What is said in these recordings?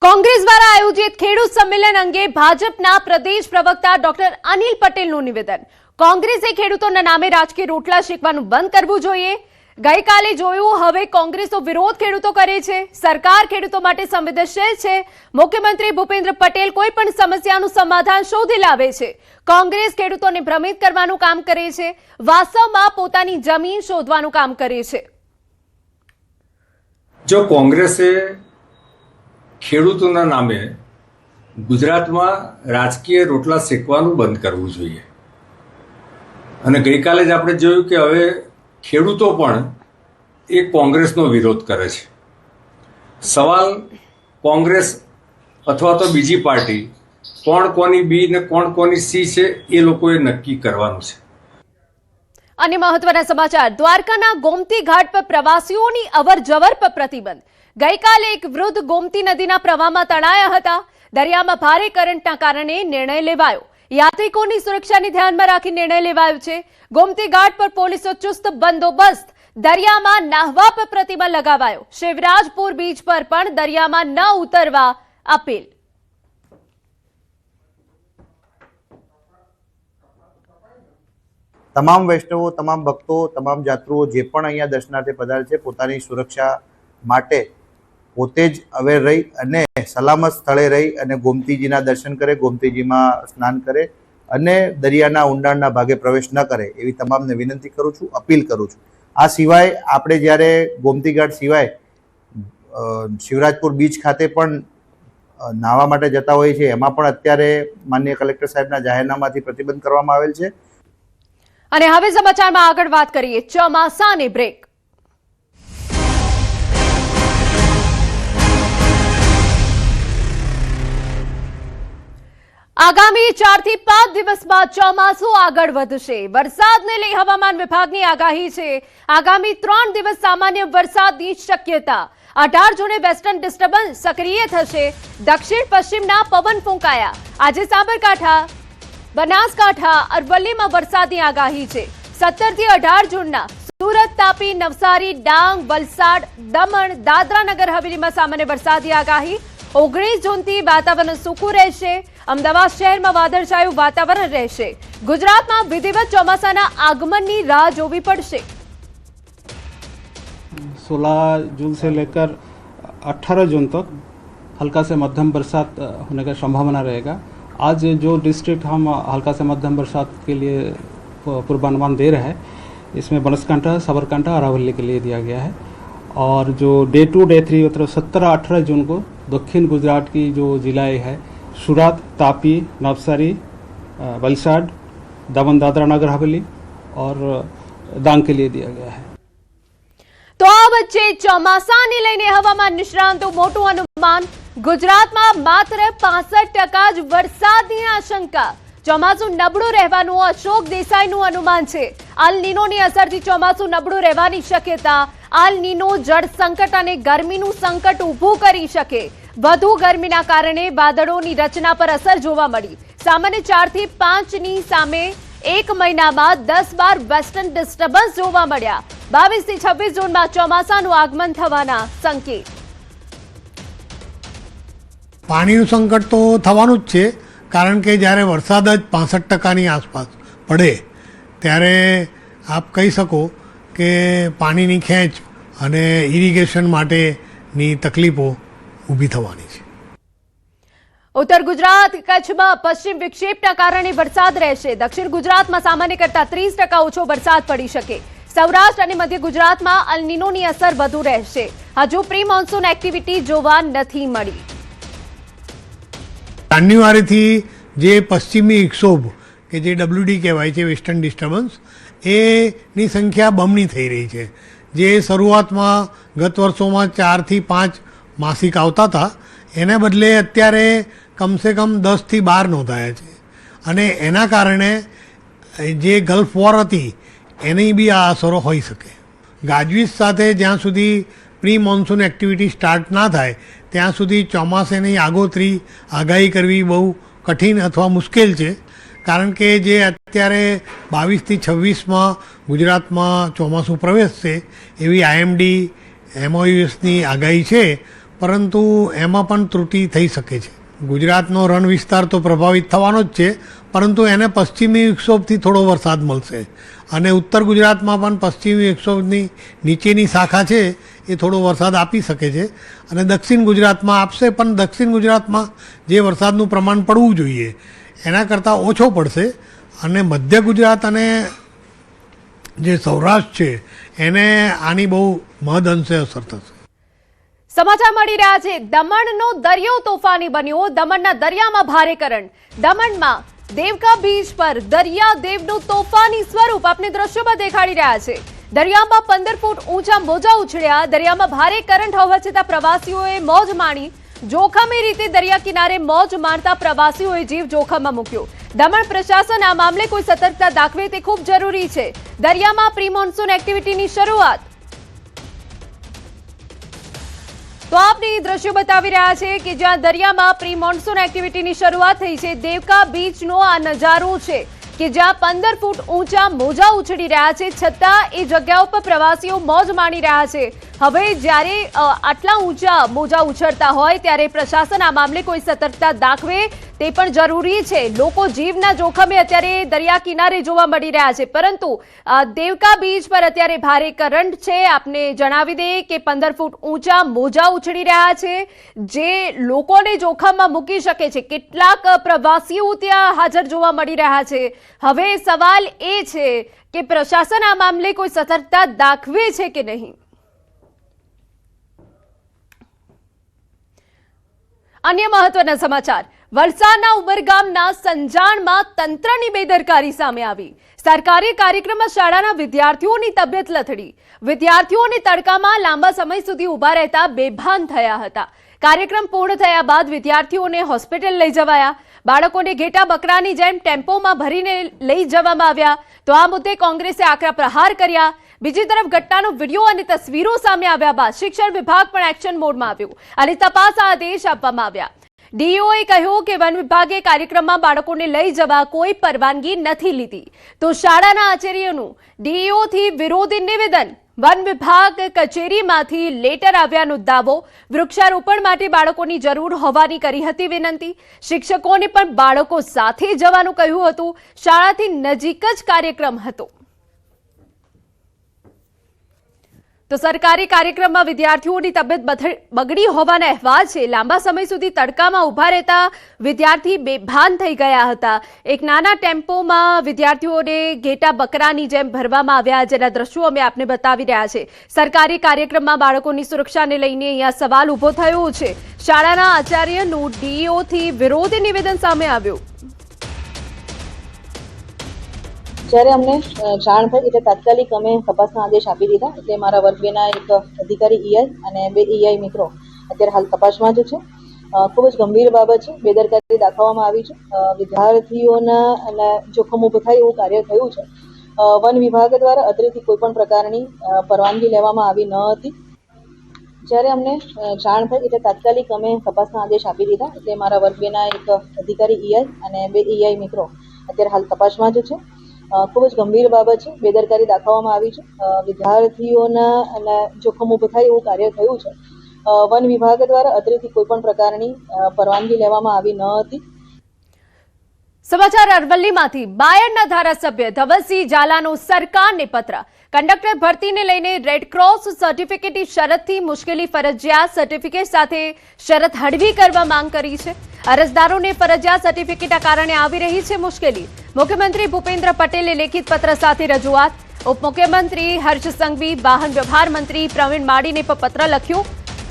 કોંગ્રેસ દ્વારા આયોજિત ખેડૂત સંમેલન અંગે ભાજપના પ્રદેશ પ્રવક્તા ડોક્ટર અનિલ પટેલનું નિવેદન। કોંગ્રેસે ખેડૂતોના નામે રાજકીય રોટલા શેકવાનું બંધ કરવું જોઈએ। ગઈકાલે જોયું, હવે કોંગ્રેસનો વિરોધ ખેડૂતો કરે છે। સરકાર ખેડૂતો માટે સંવેદનશીલ છે। મુખ્યમંત્રી ભૂપેન્દ્ર પટેલ કોઈ પણ સમસ્યાનું સમાધાન શોધી લાવે છે। કોંગ્રેસ ખેડૂતોને ભ્રમિત કરવાનું કામ કરે છે, વાસ્તવમાં પોતાની જમીન શોધવાનું કામ કરે છે। જો કોંગ્રેસે ખેડૂતોના નામે ગુજરાતમાં રાજકીય રોટલા શેકવાનું બંધ કરવું જોઈએ। અને ગઈકાલે જ આપણે જોયું કે હવે ખેડૂતો પણ એ કોંગ્રેસનો વિરોધ કરે છે। સવાલ કોંગ્રેસ અથવા તો બીજી પાર્ટી કોણ કોની બી ને કોણ કોની સી છે એ લોકોએ નક્કી કરવાનું છે। અને મહત્વના સમાચાર, દ્વારકાના ગોમતી ઘાટ પર પ્રવાસીઓની અવરજવર પર પ્રતિબંધ। ગઈકાલે એક વૃદ્ધ ગોમતી નદીના પ્રવાહમાં તણાયા હતા। દરિયામાં ભારે કરંટના કારણે નિર્ણય લેવાયો। યાત્રિકોની સુરક્ષાને ધ્યાનમાં રાખી નિર્ણય લેવાયો છે। ગોમતી ઘાટ પર પોલીસનો ચુસ્ત બંદોબસ્ત। દરિયામાં નાહવા પર પ્રતિબંધ લગાવાયો। શિવરાજપુર બીચ પર પણ દરિયામાં ન ઉતરવા અપીલ। તમામ વૈષ્ણવો, તમામ ભક્તો, તમામ યાત્રુઓ જે પણ અહીંયા દર્શનાર્થે પધારે છે, પોતાની સુરક્ષા માટે પોતે જ અવેર રહી અને સલામત સ્થળે રહી અને ગોમતીજીના દર્શન કરે, ગોમતીજીમાં સ્નાન કરે અને દરિયાના ઊંડાણના ભાગે પ્રવેશ ન કરે એવી તમામને વિનંતી કરું છું, અપીલ કરું છું। આ સિવાય આપણે જ્યારે ગોમતી ઘાટ સિવાય શિવરાજપુર બીચ ખાતે પણ નાહવા માટે જતા હોઈએ છીએ, એમાં પણ અત્યારે માનનીય કલેક્ટર સાહેબના જાહેરનામાથી પ્રતિબંધ કરવામાં આવેલ છે। અને હવે સમાચારમાં આગળ વાત કરીએ ચોમાસાને બ્રેક। આગામી 4 થી 5 દિવસ બાદ ચોમાસું આગળ વધશે। વરસાદને લઈ હવામાન વિભાગની આગાહી છે। આગામી 3 દિવસ સામાન્ય વરસાદની શક્યતા। 18 જૂને વેસ્ટર્ન ડિસ્ટર્બન્સ સક્રિય થશે। દક્ષિણ પશ્ચિમના પવન ફૂંકાયા। આજે સાબરકાંઠા, બનાસકાંઠા, અરવલ્લીમાં વરસાદની આગાહી છે। 17 થી 18 જૂનના સુરત, તાપી, નવસારી, ડાંગ, વલસાડ, દમણ, દાદરા નગર હવેલીમાં સામાન્ય વરસાદની આગાહી। 19 જૂનથી વાતાવરણ સૂકું રહેશે। અમદાવાદ શહેરમાં વાદળછાયું વાતાવરણ રહેશે। ગુજરાતમાં વિધિવત ચોમાસાના આગમનની રાહ જોવી પડશે। 16 जून से लेकर 18 जून तक हल्का से मध्यम बरसात होने का संभावना रहेगा। आज जो डिस्ट्रिक्ट हम हल्का से मध्यम बरसात के लिए पूर्वानुमान दे रहे हैं, इसमें बनासकांठा, साबरकांठा और अरवल्ली के लिए दिया गया है। और जो डे 2, डे 3 मतलब 17-18 जून को दक्षिण गुजरात की जो जिलाएँ हैं, सूरत, तापी, नवसारी, वलसाड, दमन, दादरा नगर हवेली और डांग के लिए दिया गया है। તો આ વચ્ચે ચોમાસાને લઈને હવામાન નિષ્ણાંતો મોટું અનુમાન। ગુજરાતમાં માત્ર 65% જ વરસાદની આશંકા। ચોમાસું નબળું રહેવાનું અશોક દેસાઈનું અનુમાન છે। અલ નીનોની અસરથી ચોમાસું નબળું રહેવાની શક્યતા। અલ નીનો જળ સંકટ અને ગરમીનું સંકટ ઊભું કરી શકે। વધુ ગરમીના કારણે વાદળોની રચના પર અસર જોવા મળી। સામાન્ય 4 થી 5ની સામે એક મહિનામાં 10-12 વેસ્ટર્ન ડિસ્ટર્બન્સ જોવા મળ્યા। 22 થી 26 જૂનમાં ચોમાસાનું આગમન થવાના સંકેત। પાણીનું સંકટ તો થવાનું જ છે, કારણ કે જ્યારે વરસાદ જ 65%ની આસપાસ પડે ત્યારે આપ કહી શકો કે પાણીની ખેંચ અને ઇરિગેશન માટેની તકલીફો ઊભી થવાની છે। ઉત્તર ગુજરાત, કચ્છમાં પશ્ચિમ વિક્ષેપના કારણે વરસાદ રહેશે। દક્ષિણ ગુજરાતમાં સામાન્ય કરતા 30% ઓછો વરસાદ પડી શકે। સૌરાષ્ટ્ર અને મધ્ય ગુજરાતમાં અલ નીનોની અસર વધુ રહેશે। હજુ પ્રી મોન્સૂન એક્ટિવિટી જોવા નથી મળી। જાન્યુઆરીથી જે પશ્ચિમી વિક્ષોભ કે જે WD કહેવાય છે, વેસ્ટર્ન ડિસ્ટર્બન્સ, એની સંખ્યા બમણી થઈ રહી છે। જે શરૂઆતમાં ગત વર્ષોમાં 4 થી 5 માસિક આવતા હતા, એને બદલે અત્યારે કમસે કમ 10 થી 12 નોંધાયા છે। અને એના કારણે જે ગલ્ફ વોર હતી એની બી આ અસરો હોઈ શકે। ગાજવીજ સાથે જ્યાં સુધી પ્રી મોન્સૂન એક્ટિવિટી સ્ટાર્ટ ના થાય ત્યાં સુધી ચોમાસાની આગોતરી આગાહી કરવી બહુ કઠિન અથવા મુશ્કેલ છે। કારણ કે જે અત્યારે 22 થી 26માં ગુજરાતમાં ચોમાસું પ્રવેશશે એવી IMD MOUSની આગાહી છે, પરંતુ એમાં પણ ત્રુટિ થઈ શકે છે. ગુજરાતનો રણ વિસ્તાર તો પ્રભાવિત થવાનો જ છે, પરંતુ એને પશ્ચિમી વિક્ષોભથી થોડો વરસાદ મળશે અને ઉત્તર ગુજરાતમાં પણ પશ્ચિમી વિક્ષોભની નીચેની શાખા છે એ થોડો વરસાદ આપી શકે છે અને દક્ષિણ ગુજરાતમાં આપશે, પણ દક્ષિણ ગુજરાતમાં જે વરસાદનું પ્રમાણ પડવું જોઈએ એના કરતાં ઓછો પડશે અને મધ્ય ગુજરાત અને જે સૌરાષ્ટ્ર છે એને આની બહુ મહદ અંશે અસર થશે. સમાચાર મળી રહ્યા છે દમણનો દરિયો તોફાની બન્યો. દમણના દરિયામાં ભારે કરંટ. દમણમાં દેવકા બીચ પર દરિયા દેવનું તોફાની સ્વરૂપ આપને દ્રશ્યોમાં દેખાડી રહ્યા છે. દરિયામાં 15 ફૂટ ઊંચા મોજા ઉછળ્યા. દરિયામાં ભારે કરંટ હોવા છતાં પ્રવાસીઓએ મોજ માણી. જોખમી રીતે દરિયા કિનારે મોજ માણતા પ્રવાસીઓએ જીવ જોખમમાં મૂક્યો. દમણ પ્રશાસન આ મામલે કોઈ સતર્કતા દાખવે તે ખૂબ જરૂરી છે. દરિયામાં પ્રી મોન્સૂન એક્ટિવિટીની શરૂઆત. તો આપને દ્રશ્યો બતાવી રહ્યા છે કે જ્યાં દરિયામાં પ્રી મોન્સૂન એક્ટિવિટીની શરૂઆત થઈ છે. દેવકા બીચનો આ નજારો છે કે જ્યાં 15 ફૂટ ઊંચા મોજા ઉછળી રહ્યા છે, છતાં એ જગ્યાઓ પર પ્રવાસીઓ મોજ માણી રહ્યા છે. હવે જ્યારે આટલા ઊંચા મોજા ઉછળતા હોય ત્યારે પ્રશાસન આ મામલે કોઈ સતર્કતા દાખવે તે પણ જરૂરી છે. લોકો જીવના જોખમે અત્યારે દરિયા કિનારે જોવા મળી રહ્યા છે, પરંતુ દેવકા બીચ પર અત્યારે ભારે કરંટ છે. આપને જણાવી દઈએ કે 15 ફૂટ ઊંચા મોજા ઉછળી રહ્યા છે, જે લોકોને જોખમમાં મૂકી શકે છે. કેટલાક પ્રવાસીઓ ત્યાં હાજર જોવા મળી રહ્યા છે. હવે સવાલ એ છે કે પ્રશાસન આ મામલે કોઈ સતર્કતા દાખવે છે કે નહીં. અન્ય મહત્વના સમાચાર. વલસાડના ઉમરગામના સંજાણમાં તંત્રની બેદરકારી સામે આવી. સરકારી કાર્યક્રમમાં શાળાના વિદ્યાર્થીઓની તબિયત લથડી. વિદ્યાર્થીઓને તડકામાં લાંબા સમય સુધી ઊભા રહેતા બેભાન થયા હતા. કાર્યક્રમ પૂર્ણ થયા બાદ વિદ્યાર્થીઓને હોસ્પિટલ લઈ જવાયા. બાળકોને ઘેટા બકરાની જેમ ટેમ્પોમાં ભરીને લઈ જવામાં આવ્યા. તો આ મુદ્દે કોંગ્રેસે આકરા પ્રહાર કર્યા. બીજી તરફ ઘટનાનો વિડીયો અને તસવીરો સામે આવ્યા બાદ શિક્ષણ વિભાગ પણ એક્શન મોડમાં આવ્યું અને તપાસ આદેશ આપવામાં આવ્યા. ડીઈઓએ કહ્યું કે વન વિભાગે કાર્યક્રમમાં બાળકોને લઈ જવા કોઈ પરવાનગી નથી લીધી. તો શાળાના આચાર્યનું ડીઈઓથી વિરોધી નિવેદન. વન વિભાગ કચેરીમાંથી લેટર આવ્યાનો દાવો. વૃક્ષારોપણ માટે બાળકોની જરૂર હોવાની કરી હતી વિનંતી. શિક્ષકોને પણ બાળકો સાથે જવાનું કહ્યું હતું. શાળાથી નજીક જ કાર્યક્રમ હતો. તો સરકારી કાર્યક્રમમાં વિદ્યાર્થીઓની તબિયત બગડી હોવાના અહેવાલ છે. લાંબા સમય સુધી તડકામાં ઊભા રહેતા વિદ્યાર્થી બેભાન થઈ ગયા હતા. એક નાના ટેમ્પોમાં વિદ્યાર્થીઓને ઘેટા બકરાની જેમ ભરવામાં આવ્યા, જેના દ્રશ્યો અમે આપને બતાવી રહ્યા છે. સરકારી કાર્યક્રમમાં બાળકોની સુરક્ષાને લઈને અહીંયા સવાલ ઊભો થયો છે. શાળાના આચાર્યનું ડીઈઓથી વિરોધી નિવેદન સામે આવ્યું. જ્યારે અમને જાણ થઈ એટલે તાત્કાલિક અમે તપાસના આદેશ આપી દીધા. એટલે મારા વર્ગ 2 ના એક અધિકારી ઈઆઈ અને 2 ઈઆઈ મિત્રો અત્યારે હાલ તપાસમાં જ છે. ખૂબ જ ગંભીર બાબત છે. બેદરકારી દાખવવામાં આવી છે. વિદ્યાર્થીઓના જોખમ ઊભું થાય એવું કાર્ય થયું છે. વન વિભાગ દ્વારા અત્રેથી કોઈ પણ પ્રકારની પરવાનગી લેવામાં આવી ન હતી. જ્યારે અમને જાણ થઈ એટલે તાત્કાલિક અમે તપાસના આદેશ આપી દીધા. એટલે મારા વર્ગ 2 ના એક અધિકારી ઈઆઈ અને 2 ઈઆઈ મિત્રો અત્યારે હાલ તપાસમાં જ છે. ખૂબ જ ગંભીર બાબત છે. બેદરકારી દાખવવામાં આવી છે. વિદ્યાર્થીઓના જોખમ ઊભું થાય એવું કાર્ય થયું છે. વન વિભાગ દ્વારા અત્રેથી કોઈ પણ પ્રકારની પરવાનગી લેવામાં આવી ન હતી. સમાચાર અરવલ્લીમાંથી. બાયડના ધારાસભ્ય ધવલસિંહ ઝાલાનો સરકારને પત્ર. કંડક્ટર ભરતીને લઈને રેડક્રોસ સર્ટિફિકેટની શરતથી મુશ્કેલી ફરજિયાત સર્ટિફિકેટ સાથે શરત હળવી કરવા માંગ કરી છે. અરજદારોને ફરજિયાત સર્ટિફિકેટના કારણે આવી રહી છે મુશ્કેલી. મુખ્યમંત્રી ભૂપેન્દ્ર પટેલે લેખિત પત્ર સાથે રજૂઆત. ઉપમુખ્યમંત્રી હર્ષ સંઘવી, વાહન વ્યવહાર મંત્રી પ્રવીણ માળીને પણ પત્ર લખ્યું.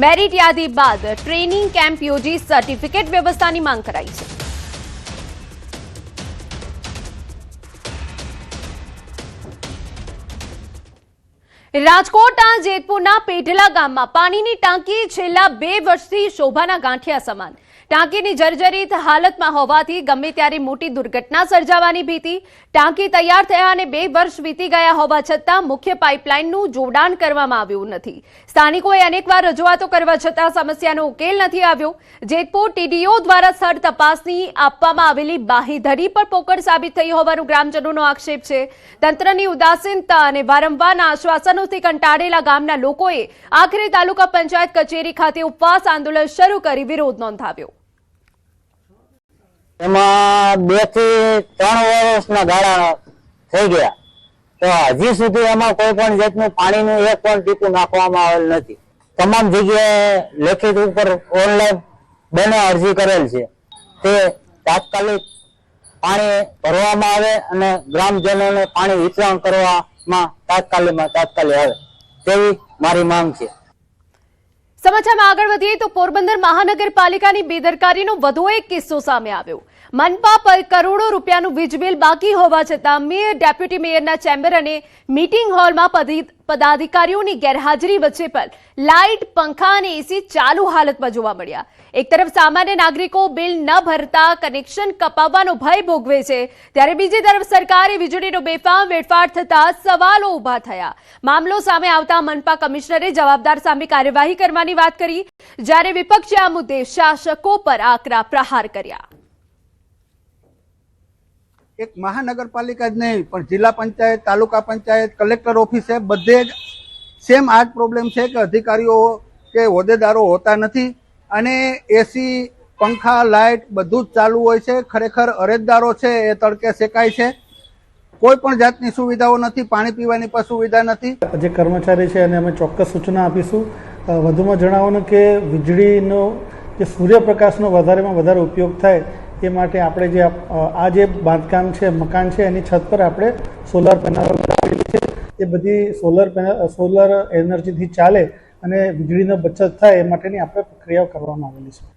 મેરિટ યાદી બાદ ટ્રેનિંગ કેમ્પ યોજી સર્ટિફિકેટ વ્યવસ્થાની માંગ કરાઈ છે. રાજકોટના જેતપુરના પેઢલા ગામમાં પાણીની ટાંકી છેલ્લા 2 વર્ષથી શોભાના ગાંઠિયા સમાન. ટાંકીની જર્જરિત હાલતમાં હોવાથી ગમે ત્યારે મોટી દુર્ઘટના સર્જાવાની ભીતિ. ટાંકી તૈયાર થયા અને 2 વર્ષ વીતી ગયા હોવા છતાં મુખ્ય પાઇપલાઇનનું જોડાણ કરવામાં આવ્યું નથી. સ્થાનિકોએ અનેકવાર રજૂઆતો કરવા છતાં સમસ્યાનો ઉકેલ નથી આવ્યો. જેતપુર TDO દ્વારા સ્થળ તપાસની આપવામાં આવેલી બાંહેધરી પણ પોકળ સાબિત થઈ હોવાનું ગ્રામજનોનો આક્ષેપ છે. તંત્રની ઉદાસીનતા અને વારંવારના આશ્વાસનોથી કંટાળેલા ગામના લોકોએ આખરે તાલુકા પંચાયત કચેરી ખાતે ઉપવાસ આંદોલન શરૂ કરી વિરોધ નોંધાવ્યો. એમાં 2 થી 3 વર્ષના ગાળા થઈ ગયા તો હજી સુધી એમાં કોઈ પણ જાતનું પાણીનું એક પણ ટીપું નાખવામાં આવેલ નથી. તમામ જગ્યાએ લેખિત ઉપર ઓનલાઈન બને અરજી કરેલ છે તે તાત્કાલિક પાણી ભરવામાં આવે અને ગ્રામજનોને પાણી વિતરણ કરવામાં તાત્કાલિક આવે તેવી મારી માંગ છે. સમાચારમાં આગળ વધીએ તો પોરબંદર મહાનગરપાલિકાની બેદરકારીનો વધુ એક કિસ્સો સામે આવ્યો. મનપા પર કરોડો રૂપિયાનું વીજ બિલ બાકી હોવા છતાં મેયર, ડેપ્યુટી મેયરના ચેમ્બર અને મીટિંગ હોલમાં પદાધિકારીઓની ગેરહાજરી વચ્ચે પણ લાઇટ, પંખા અને એસી ચાલુ હાલતમાં જોવા મળ્યા. એક તરફ સામાન્ય નાગરિકો બિલ ન ભરતા કનેક્શન કપાવવાનો ભય ભોગવે છે, ત્યારે બીજી તરફ સરકારે વીજળીનો બેફામ વેડફાટ થતા સવાલો ઉભા થયા. મામલો સામે આવતા મનપા કમિશનરે જવાબદાર સામે કાર્યવાહી કરવાની વાત કરી, જ્યારે વિપક્ષે આ મુદ્દે શાસકો પર આકરા પ્રહાર કર્યા. એક મહાનગરપાલિકા જ નહીં પણ જિલ્લા પંચાયત, તાલુકા પંચાયત, કલેક્ટર ઓફિસે બધે જ સેમ આ જ પ્રોબ્લેમ છે કે અધિકારીઓ કે હોદ્દેદારો હોતા નથી અને એસી, પંખા, લાઇટ બધું જ ચાલુ હોય છે. ખરેખર અરજદારો છે એ તડકે શેકાય છે. કોઈ પણ જાતની સુવિધાઓ નથી, પાણી પીવાની પણ સુવિધા નથી. જે કર્મચારી છે અને અમે ચોક્કસ સૂચના આપીશું. વધુમાં જણાવવાનું કે વીજળીનો જે સૂર્યપ્રકાશનો વધારેમાં વધારે ઉપયોગ થાય એ માટે આપણે જે આ જે બાંધકામ છે, મકાન છે, એની છત પર આપણે સોલાર પેનલ લગાવેલી છે. એ બધી સોલર એનર્જીથી ચાલે અને વીજળીનો બચત થાય એ માટેની આપણે પ્રક્રિયાઓ કરવામાં આવેલી છે.